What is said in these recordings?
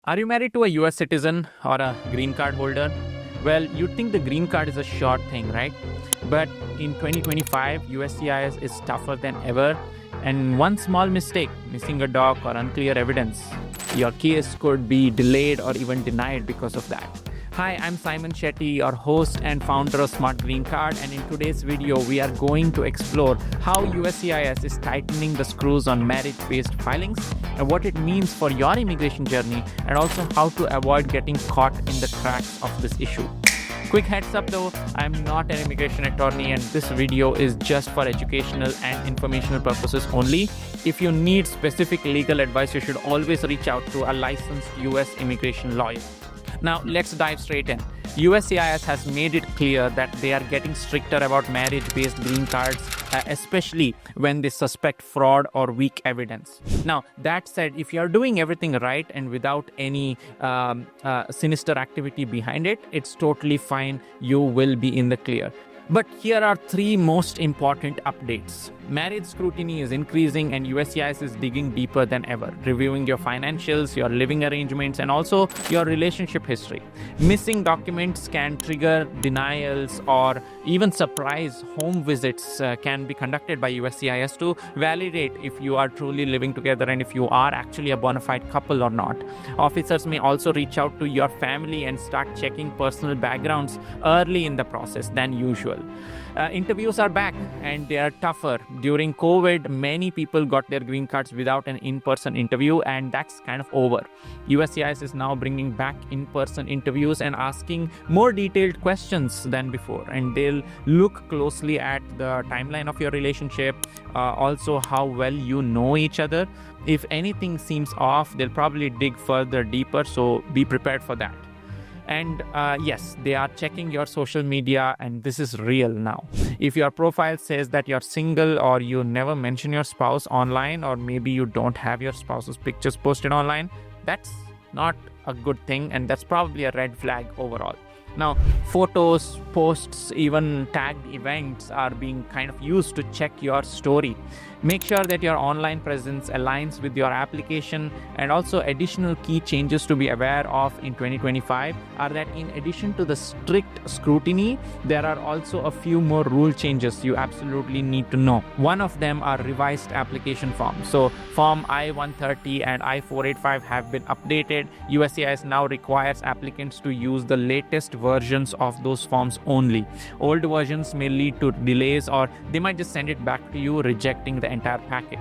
Are you married to a US citizen or a green card holder? Well, you'd think the green card is a short thing, right? But in 2025, USCIS is tougher than ever. And one small mistake, missing a doc or unclear evidence, your case could be delayed or even denied because of that. Hi, I'm Simon Shetty, your host and founder of Smart Green Card, and in today's video, we are going to explore how USCIS is tightening the screws on marriage-based filings and what it means for your immigration journey, and also how to avoid getting caught in the cracks of this issue. Quick heads up though, I'm not an immigration attorney and this video is just for educational and informational purposes only. If you need specific legal advice, you should always reach out to a licensed US immigration lawyer. Now, let's dive straight in. USCIS has made it clear that they are getting stricter about marriage-based green cards, especially when they suspect fraud or weak evidence. Now, that said, if you are doing everything right and without any sinister activity behind it, it's totally fine. You will be in the clear. But here are three most important updates. Marriage scrutiny is increasing and USCIS is digging deeper than ever, reviewing your financials, your living arrangements, and also your relationship history. Missing documents can trigger denials or even surprise home visits can be conducted by USCIS to validate if you are truly living together and if you are actually a bona fide couple or not. Officers may also reach out to your family and start checking personal backgrounds early in the process than usual. Interviews are back and they are tougher. During COVID, many people got their green cards without an in-person interview, and that's kind of over. USCIS is now bringing back in-person interviews and asking more detailed questions than before, and they'll look closely at the timeline of your relationship, also how well you know each other. If anything seems off, they'll probably dig further deeper, so be prepared for that. And yes, they are checking your social media, and this is real now. If your profile says that you're single or you never mention your spouse online, or maybe you don't have your spouse's pictures posted online, that's not a good thing, and that's probably a red flag overall. Now, photos, posts, even tagged events are being kind of used to check your story. Make sure that your online presence aligns with your application, and also additional key changes to be aware of in 2025 are that in addition to the strict scrutiny, there are also a few more rule changes you absolutely need to know. One of them are revised application forms. So Form I-130 and I-485 have been updated. USCIS now requires applicants to use the latest versions of those forms only. Old versions may lead to delays, or they might just send it back to you, rejecting the entire packet.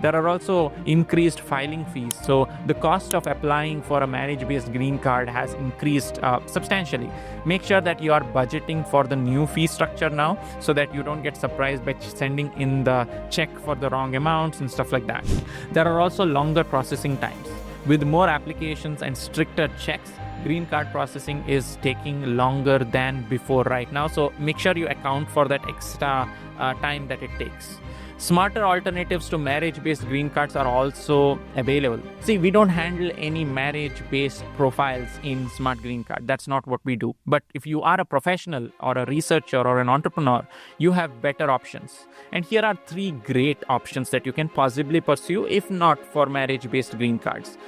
There are also increased filing fees. So the cost of applying for a marriage-based green card has increased substantially. Make sure that you are budgeting for the new fee structure now so that you don't get surprised by sending in the check for the wrong amounts and stuff like that. There are also longer processing times. With more applications and stricter checks, green card processing is taking longer than before right now. So make sure you account for that extra time that it takes. Smarter alternatives to marriage-based green cards are also available. See, we don't handle any marriage-based profiles in Smart Green Card. That's not what we do. But if you are a professional or a researcher or an entrepreneur, you have better options. And here are three great options that you can possibly pursue if not for marriage-based green cards.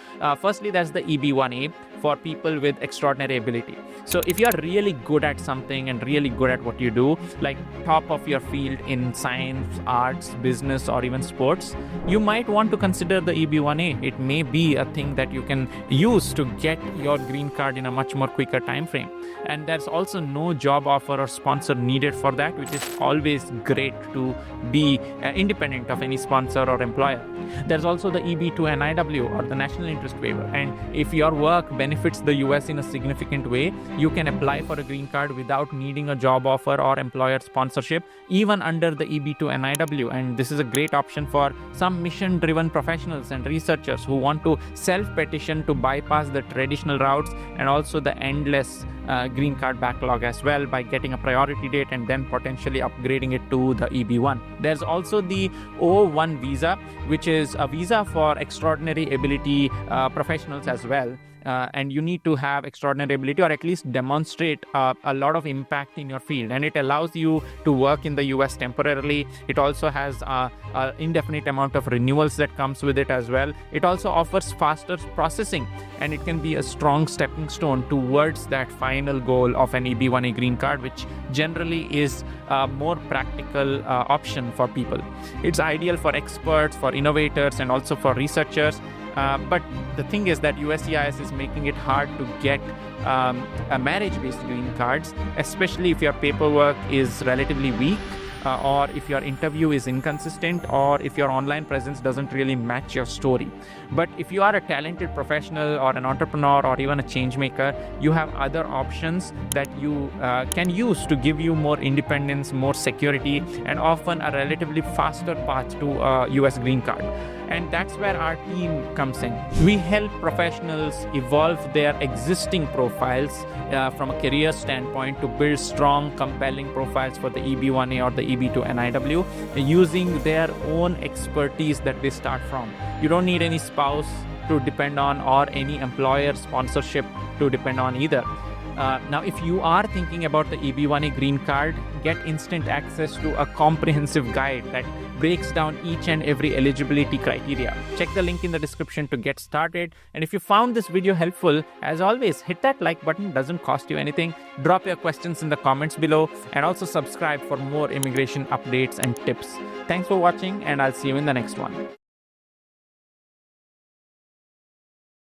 Firstly, there's the EB1A for people with extraordinary ability. So if you are really good at something and really good at what you do, like top of your field in science, arts, business, or even sports, you might want to consider the EB1A. It may be a thing that you can use to get your green card in a much more quicker time frame. And there's also no job offer or sponsor needed for that, which is always great to be independent of any sponsor or employer. There's also the EB2 NIW, or the National Interest Waiver. And if your work benefits the US in a significant way, you can apply for a green card without needing a job offer or employer sponsorship, even under the EB2 NIW. And this is a great option for some mission-driven professionals and researchers who want to self-petition to bypass the traditional routes and also the endless green card backlog as well by getting a priority date and then potentially upgrading it to the EB1. There's also the O1 visa, which is a visa for extraordinary ability professionals as well. And you need to have extraordinary ability or at least demonstrate a lot of impact in your field, and it allows you to work in the US temporarily. It also has an indefinite amount of renewals that comes with it as well. It also offers faster processing, and it can be a strong stepping stone towards that final goal of an EB1A green card, which generally is a more practical option for people. It's ideal for experts, for innovators, and also for researchers. But the thing is that USCIS is making it hard to get a marriage-based green cards, especially if your paperwork is relatively weak, or if your interview is inconsistent, or if your online presence doesn't really match your story. But if you are a talented professional or an entrepreneur or even a change maker, you have other options that you can use to give you more independence, more security, and often a relatively faster path to a US green card. And that's where our team comes in. We help professionals evolve their existing profiles from a career standpoint to build strong, compelling profiles for the EB1A or the EB2 NIW using their own expertise that they start from. You don't need any spouse to depend on or any employer sponsorship to depend on either. Now, if you are thinking about the EB1A green card, get instant access to a comprehensive guide that breaks down each and every eligibility criteria. Check the link in the description to get started. And if you found this video helpful, as always, hit that like button. Doesn't cost you anything. Drop your questions in the comments below, and also subscribe for more immigration updates and tips. Thanks for watching, and I'll see you in the next one.